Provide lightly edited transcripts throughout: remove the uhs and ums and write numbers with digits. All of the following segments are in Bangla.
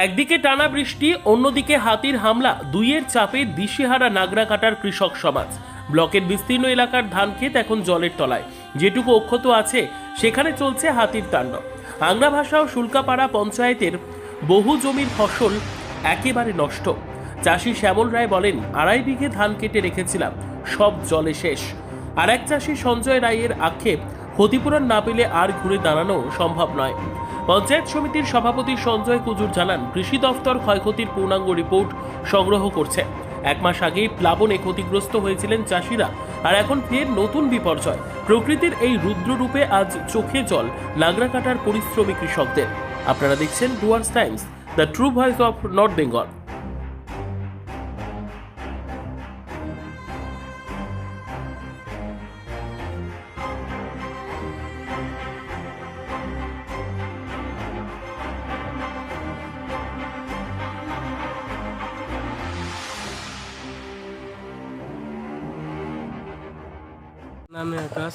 একদিকে টানা বৃষ্টি, অন্যদিকে হাতির হামলা, দুইয়ের চাপে দিশেহারা নাগরাকাটার কৃষক সমাজ। ব্লকের বিস্তীর্ণ এলাকার ধানক্ষেত এখন জলের তলায়, যেটুকু অক্ষত আছে সেখানে চলছে হাতির তাণ্ডব। আংরা ভাষা ও শুল্কাপাড়া পঞ্চায়েতের বহু জমির ফসল একেবারে নষ্ট। চাষি শ্যামল রায় বলেন, 2.5 বিঘে ধান কেটে রেখেছিলাম, সব জলে শেষ। আর এক চাষি সঞ্জয় রায়ের আক্ষেপ, ক্ষতিপূরণ না পেলে আর ঘুরে দাঁড়ানো সম্ভব নয়। পঞ্চায়েত সমিতির সভাপতি সঞ্জয় কুজুর জানান, কৃষি দফতর ক্ষয়ক্ষতির পূর্ণাঙ্গ রিপোর্ট সংগ্রহ করছে। 1 মাস আগেই প্লাবনে ক্ষতিগ্রস্ত হয়েছিলেন চাষিরা, আর এখন ফের নতুন বিপর্যয়। প্রকৃতির এই রুদ্ররূপে আজ চোখে জল নাগরাকাটার পরিশ্রমী কৃষকদের। আপনারা দেখছেন Dooars Times, the true voice of north Bengal. नाम है आकाश।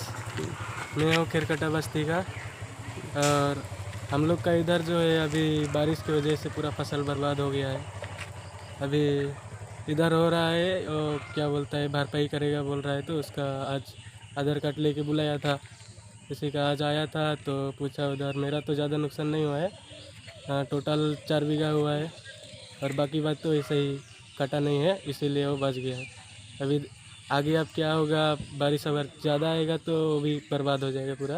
मैं हूँ खेरकटा बस्ती का। और हम लोग का इधर जो है अभी बारिश की वजह से पूरा फसल बर्बाद हो गया है। अभी इधर हो रहा है और क्या बोलता है भरपाई करेगा बोल रहा है, तो उसका आज आधार कार्ड लेके बुलाया था। किसी का आज आया था तो पूछा उधर। मेरा तो ज़्यादा नुकसान नहीं हुआ है, टोटल 4 बीघा हुआ है और बाकी बात तो ऐसे ही कटा नहीं है, इसीलिए वो बच गया है। अभी आगे अब क्या होगा, बारिश अगर ज़्यादा आएगा तो वो भी बर्बाद हो जाएगा पूरा।